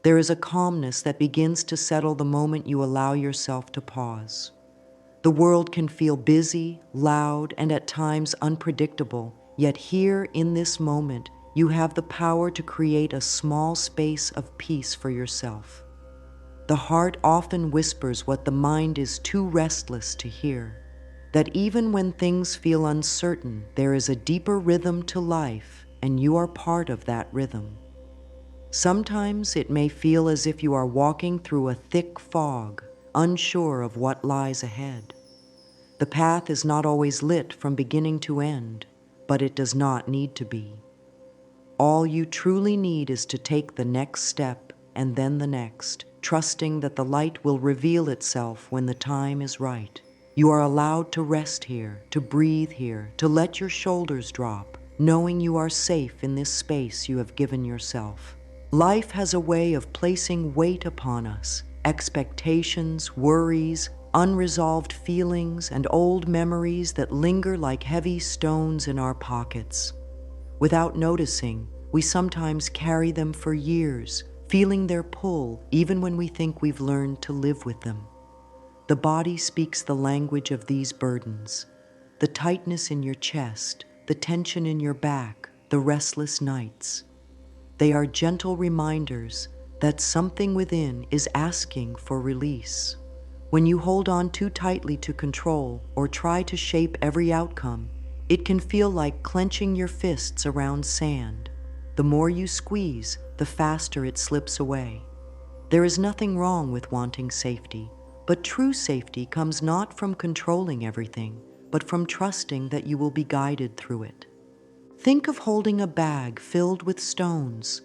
There is a calmness that begins to settle the moment you allow yourself to pause. The world can feel busy, loud, and at times unpredictable, yet here in this moment, you have the power to create a small space of peace for yourself. The heart often whispers what the mind is too restless to hear, that even when things feel uncertain, there is a deeper rhythm to life, and you are part of that rhythm. Sometimes it may feel as if you are walking through a thick fog, unsure of what lies ahead. The path is not always lit from beginning to end, but it does not need to be. All you truly need is to take the next step and then the next, trusting that the light will reveal itself when the time is right. You are allowed to rest here, to breathe here, to let your shoulders drop, knowing you are safe in this space you have given yourself. Life has a way of placing weight upon us, expectations, worries, unresolved feelings, and old memories that linger like heavy stones in our pockets. Without noticing, we sometimes carry them for years, feeling their pull even when we think we've learned to live with them. The body speaks the language of these burdens. The tightness in your chest, the tension in your back, the restless nights. They are gentle reminders that something within is asking for release. When you hold on too tightly to control or try to shape every outcome, it can feel like clenching your fists around sand. The more you squeeze, the faster it slips away. There is nothing wrong with wanting safety, but true safety comes not from controlling everything, but from trusting that you will be guided through it. Think of holding a bag filled with stones.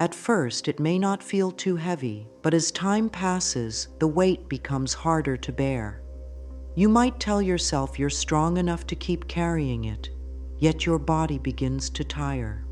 At first, it may not feel too heavy, but as time passes, the weight becomes harder to bear. You might tell yourself you're strong enough to keep carrying it, yet your body begins to tire.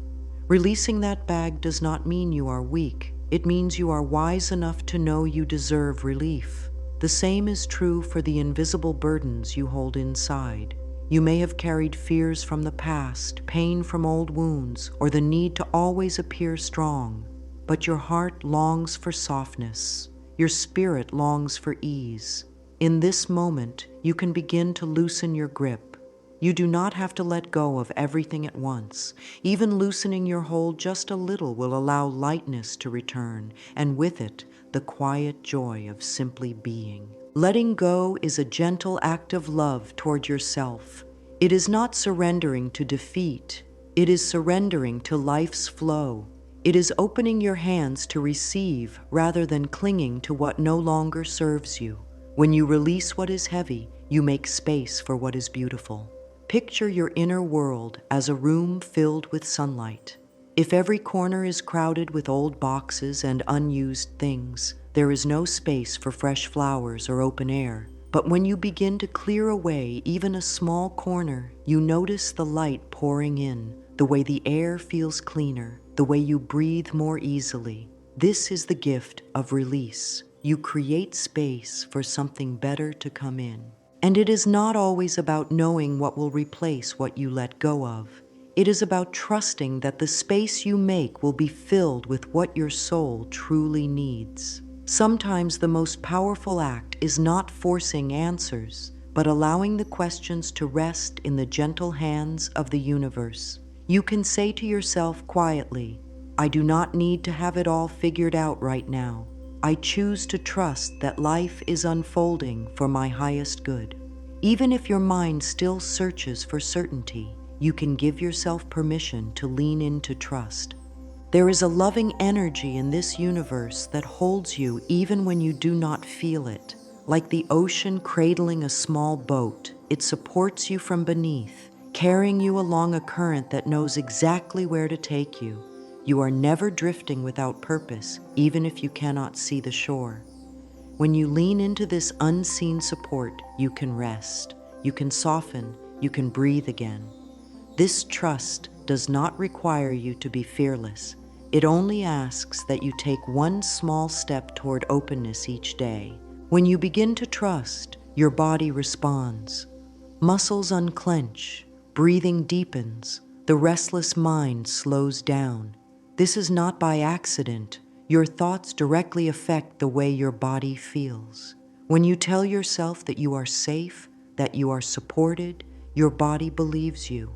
Releasing that bag does not mean you are weak. It means you are wise enough to know you deserve relief. The same is true for the invisible burdens you hold inside. You may have carried fears from the past, pain from old wounds, or the need to always appear strong. But your heart longs for softness. Your spirit longs for ease. In this moment, you can begin to loosen your grip. You do not have to let go of everything at once. Even loosening your hold just a little will allow lightness to return, and with it, the quiet joy of simply being. Letting go is a gentle act of love toward yourself. It is not surrendering to defeat. It is surrendering to life's flow. It is opening your hands to receive rather than clinging to what no longer serves you. When you release what is heavy, you make space for what is beautiful. Picture your inner world as a room filled with sunlight. If every corner is crowded with old boxes and unused things, there is no space for fresh flowers or open air. But when you begin to clear away even a small corner, you notice the light pouring in, the way the air feels cleaner, the way you breathe more easily. This is the gift of release. You create space for something better to come in. And it is not always about knowing what will replace what you let go of. It is about trusting that the space you make will be filled with what your soul truly needs. Sometimes the most powerful act is not forcing answers, but allowing the questions to rest in the gentle hands of the universe. You can say to yourself quietly, "I do not need to have it all figured out right now. I choose to trust that life is unfolding for my highest good." Even if your mind still searches for certainty, you can give yourself permission to lean into trust. There is a loving energy in this universe that holds you even when you do not feel it. Like the ocean cradling a small boat, it supports you from beneath, carrying you along a current that knows exactly where to take you. You are never drifting without purpose, even if you cannot see the shore. When you lean into this unseen support, you can rest, you can soften, you can breathe again. This trust does not require you to be fearless. It only asks that you take one small step toward openness each day. When you begin to trust, your body responds. Muscles unclench, breathing deepens, the restless mind slows down. This is not by accident. Your thoughts directly affect the way your body feels. When you tell yourself that you are safe, that you are supported, your body believes you.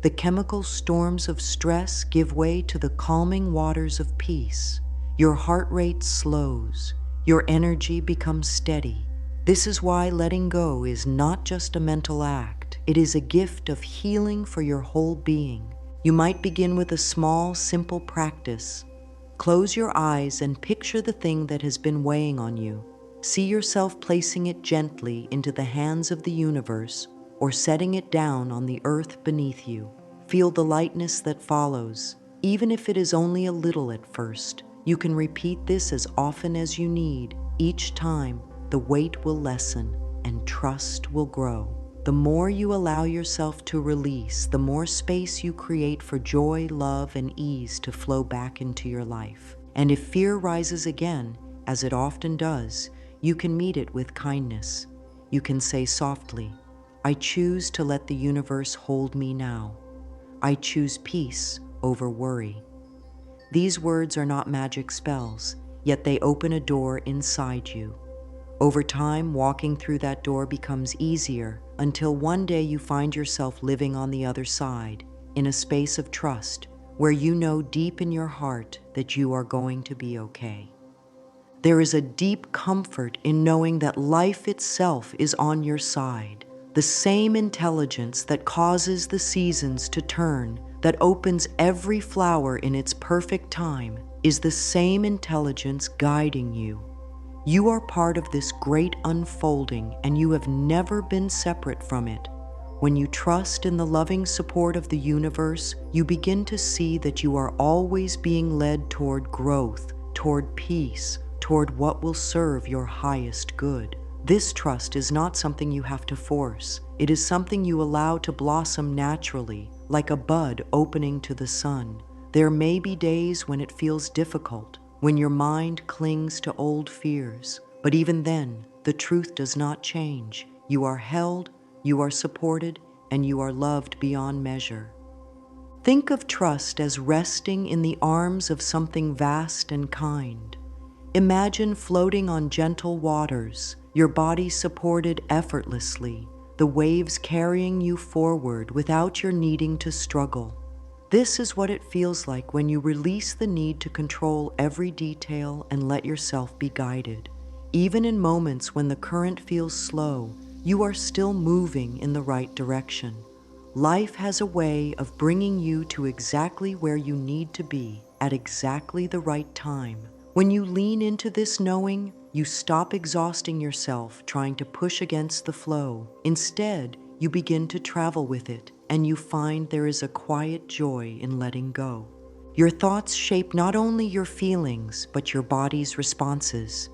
The chemical storms of stress give way to the calming waters of peace. Your heart rate slows. Your energy becomes steady. This is why letting go is not just a mental act. It is a gift of healing for your whole being. You might begin with a small, simple practice. Close your eyes and picture the thing that has been weighing on you. See yourself placing it gently into the hands of the universe or setting it down on the earth beneath you. Feel the lightness that follows, even if it is only a little at first. You can repeat this as often as you need. Each time, the weight will lessen and trust will grow. The more you allow yourself to release, the more space you create for joy, love, and ease to flow back into your life. And if fear rises again, as it often does, you can meet it with kindness. You can say softly, "I choose to let the universe hold me now. I choose peace over worry." These words are not magic spells, yet they open a door inside you. Over time, walking through that door becomes easier until one day you find yourself living on the other side, in a space of trust, where you know deep in your heart that you are going to be okay. There is a deep comfort in knowing that life itself is on your side. The same intelligence that causes the seasons to turn, that opens every flower in its perfect time, is the same intelligence guiding you. You are part of this great unfolding, and you have never been separate from it. When you trust in the loving support of the universe, you begin to see that you are always being led toward growth, toward peace, toward what will serve your highest good. This trust is not something you have to force. It is something you allow to blossom naturally, like a bud opening to the sun. There may be days when it feels difficult, when your mind clings to old fears. But even then, the truth does not change. You are held, you are supported, and you are loved beyond measure. Think of trust as resting in the arms of something vast and kind. Imagine floating on gentle waters, your body supported effortlessly, the waves carrying you forward without your needing to struggle. This is what it feels like when you release the need to control every detail and let yourself be guided. Even in moments when the current feels slow, you are still moving in the right direction. Life has a way of bringing you to exactly where you need to be at exactly the right time. When you lean into this knowing, you stop exhausting yourself trying to push against the flow. Instead, you begin to travel with it, and you find there is a quiet joy in letting go. Your thoughts shape not only your feelings, but your body's responses.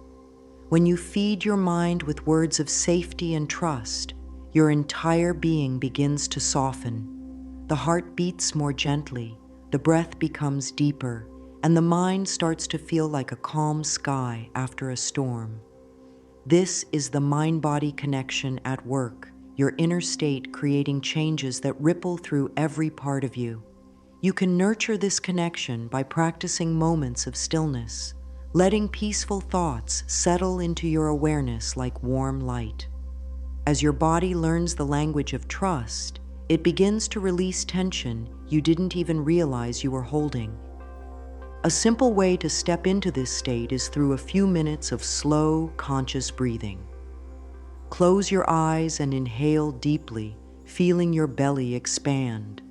When you feed your mind with words of safety and trust, your entire being begins to soften. The heart beats more gently, the breath becomes deeper, and the mind starts to feel like a calm sky after a storm. This is the mind-body connection at work, your inner state creating changes that ripple through every part of you. You can nurture this connection by practicing moments of stillness, letting peaceful thoughts settle into your awareness like warm light. As your body learns the language of trust, it begins to release tension you didn't even realize you were holding. A simple way to step into this state is through a few minutes of slow, conscious breathing. Close your eyes and inhale deeply, feeling your belly expand.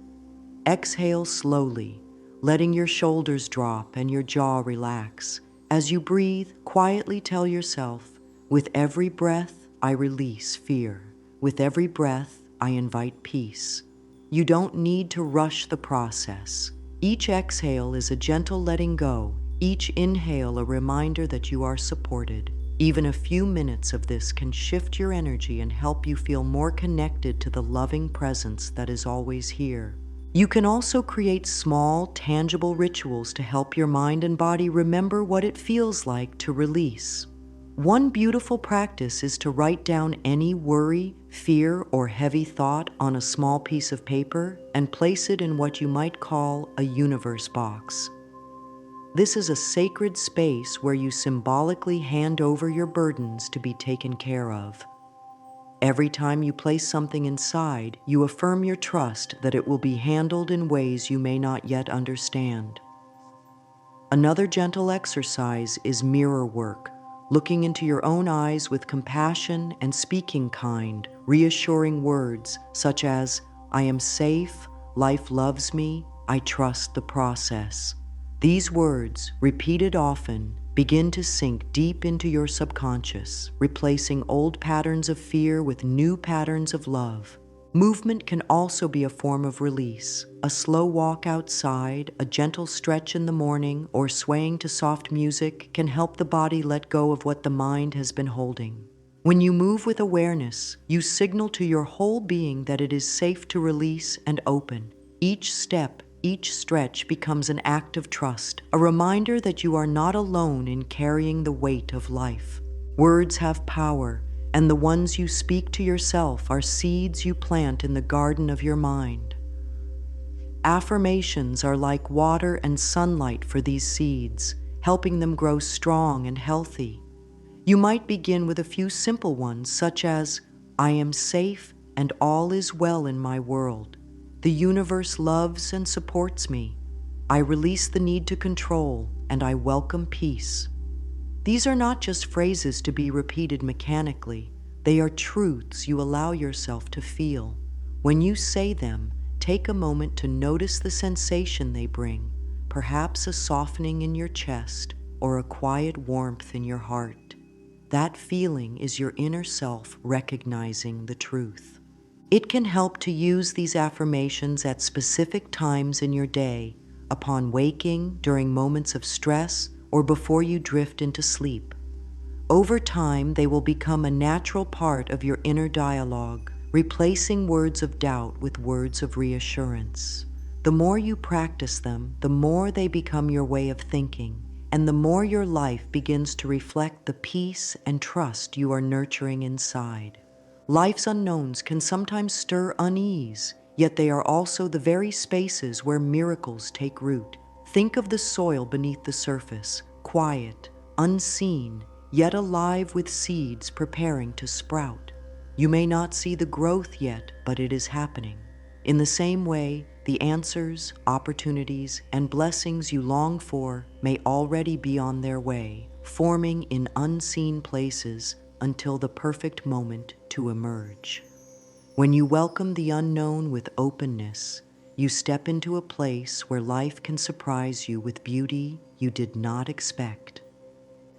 Exhale slowly, letting your shoulders drop and your jaw relax. As you breathe, quietly tell yourself, "With every breath, I release fear. With every breath, I invite peace." You don't need to rush the process. Each exhale is a gentle letting go, each inhale a reminder that you are supported. Even a few minutes of this can shift your energy and help you feel more connected to the loving presence that is always here. You can also create small, tangible rituals to help your mind and body remember what it feels like to release. One beautiful practice is to write down any worry, fear, or heavy thought on a small piece of paper and place it in what you might call a universe box. This is a sacred space where you symbolically hand over your burdens to be taken care of. Every time you place something inside, you affirm your trust that it will be handled in ways you may not yet understand. Another gentle exercise is mirror work, looking into your own eyes with compassion and speaking kind, reassuring words such as, "I am safe, life loves me, I trust the process." These words, repeated often, begin to sink deep into your subconscious, replacing old patterns of fear with new patterns of love. Movement can also be a form of release. A slow walk outside, a gentle stretch in the morning, or swaying to soft music can help the body let go of what the mind has been holding. When you move with awareness, you signal to your whole being that it is safe to release and open. Each step, each stretch becomes an act of trust, a reminder that you are not alone in carrying the weight of life. Words have power, and the ones you speak to yourself are seeds you plant in the garden of your mind. Affirmations are like water and sunlight for these seeds, helping them grow strong and healthy. You might begin with a few simple ones, such as, "I am safe and all is well in my world. The universe loves and supports me. I release the need to control and I welcome peace." These are not just phrases to be repeated mechanically. They are truths you allow yourself to feel. When you say them, take a moment to notice the sensation they bring, perhaps a softening in your chest or a quiet warmth in your heart. That feeling is your inner self recognizing the truth. It can help to use these affirmations at specific times in your day, upon waking, during moments of stress, or before you drift into sleep. Over time, they will become a natural part of your inner dialogue, replacing words of doubt with words of reassurance. The more you practice them, the more they become your way of thinking, and the more your life begins to reflect the peace and trust you are nurturing inside. Life's unknowns can sometimes stir unease, yet they are also the very spaces where miracles take root. Think of the soil beneath the surface, quiet, unseen, yet alive with seeds preparing to sprout. You may not see the growth yet, but it is happening. In the same way, the answers, opportunities, and blessings you long for may already be on their way, forming in unseen places until the perfect moment to emerge. When you welcome the unknown with openness, you step into a place where life can surprise you with beauty you did not expect.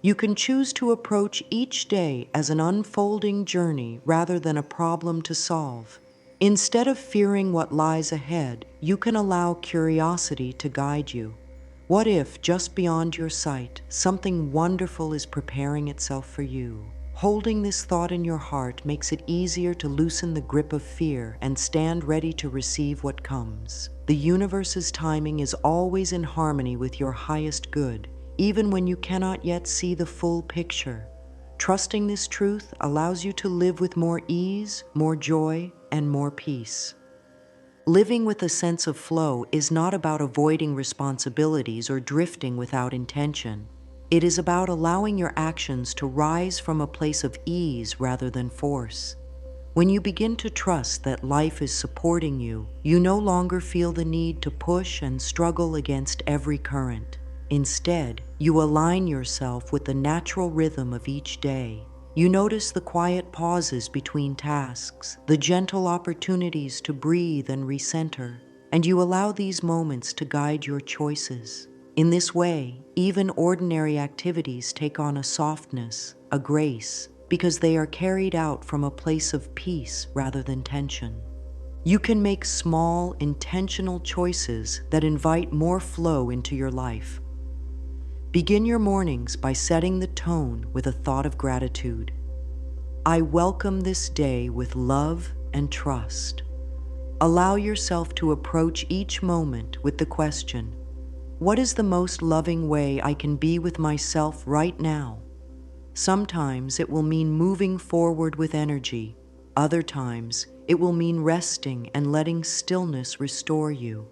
You can choose to approach each day as an unfolding journey rather than a problem to solve. Instead of fearing what lies ahead, you can allow curiosity to guide you. What if, just beyond your sight, something wonderful is preparing itself for you? Holding this thought in your heart makes it easier to loosen the grip of fear and stand ready to receive what comes. The universe's timing is always in harmony with your highest good, even when you cannot yet see the full picture. Trusting this truth allows you to live with more ease, more joy, and more peace. Living with a sense of flow is not about avoiding responsibilities or drifting without intention. It is about allowing your actions to rise from a place of ease rather than force. When you begin to trust that life is supporting you, you no longer feel the need to push and struggle against every current. Instead, you align yourself with the natural rhythm of each day. You notice the quiet pauses between tasks, the gentle opportunities to breathe and recenter, and you allow these moments to guide your choices. In this way, even ordinary activities take on a softness, a grace, because they are carried out from a place of peace rather than tension. You can make small, intentional choices that invite more flow into your life. Begin your mornings by setting the tone with a thought of gratitude. I welcome this day with love and trust. Allow yourself to approach each moment with the question, what is the most loving way I can be with myself right now? Sometimes it will mean moving forward with energy. Other times it will mean resting and letting stillness restore you.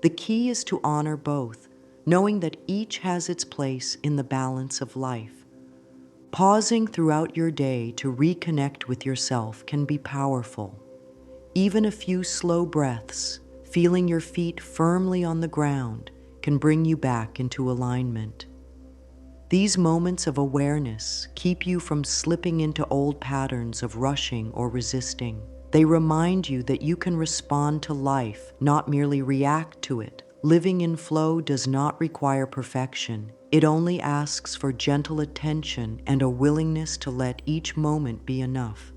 The key is to honor both, knowing that each has its place in the balance of life. Pausing throughout your day to reconnect with yourself can be powerful. Even a few slow breaths, feeling your feet firmly on the ground, can bring you back into alignment. These moments of awareness keep you from slipping into old patterns of rushing or resisting. They remind you that you can respond to life, not merely react to it. Living in flow does not require perfection. It only asks for gentle attention and a willingness to let each moment be enough.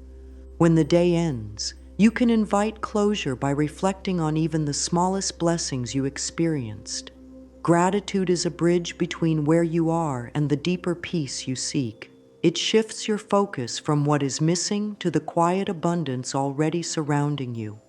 When the day ends, you can invite closure by reflecting on even the smallest blessings you experienced. Gratitude is a bridge between where you are and the deeper peace you seek. It shifts your focus from what is missing to the quiet abundance already surrounding you.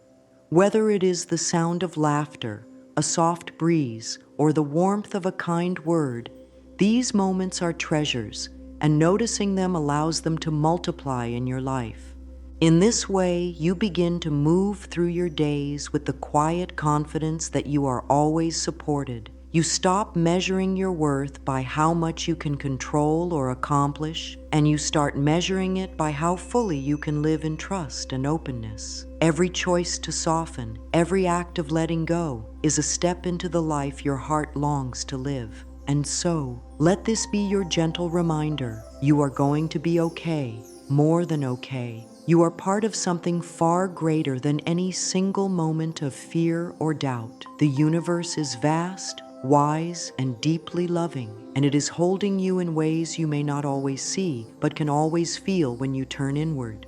Whether it is the sound of laughter, a soft breeze, or the warmth of a kind word, these moments are treasures, and noticing them allows them to multiply in your life. In this way, you begin to move through your days with the quiet confidence that you are always supported. You stop measuring your worth by how much you can control or accomplish, and you start measuring it by how fully you can live in trust and openness. Every choice to soften, every act of letting go, is a step into the life your heart longs to live. And so, let this be your gentle reminder. You are going to be okay, more than okay. You are part of something far greater than any single moment of fear or doubt. The universe is vast, wise, and deeply loving, and it is holding you in ways you may not always see, but can always feel when you turn inward.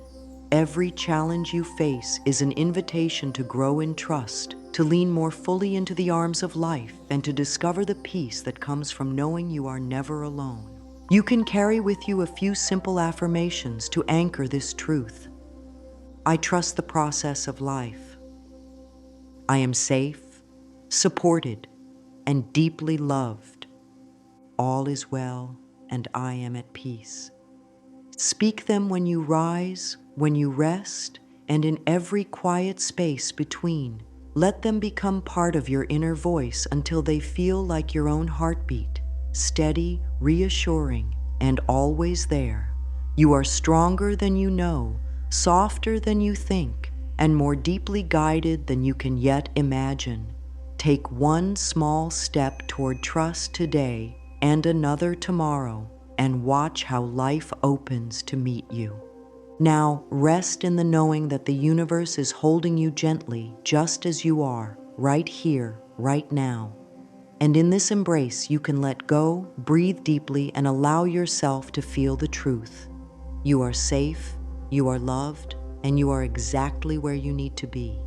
Every challenge you face is an invitation to grow in trust, to lean more fully into the arms of life, and to discover the peace that comes from knowing you are never alone. You can carry with you a few simple affirmations to anchor this truth. I trust the process of life. I am safe, supported, and deeply loved. All is well, and I am at peace. Speak them when you rise, when you rest, and in every quiet space between. Let them become part of your inner voice until they feel like your own heartbeat, steady, reassuring, and always there. You are stronger than you know, softer than you think, and more deeply guided than you can yet imagine. Take one small step toward trust today and another tomorrow, and watch how life opens to meet you. Now, rest in the knowing that the universe is holding you gently, just as you are, right here, right now. And in this embrace, you can let go, breathe deeply, and allow yourself to feel the truth. You are safe, you are loved, and you are exactly where you need to be.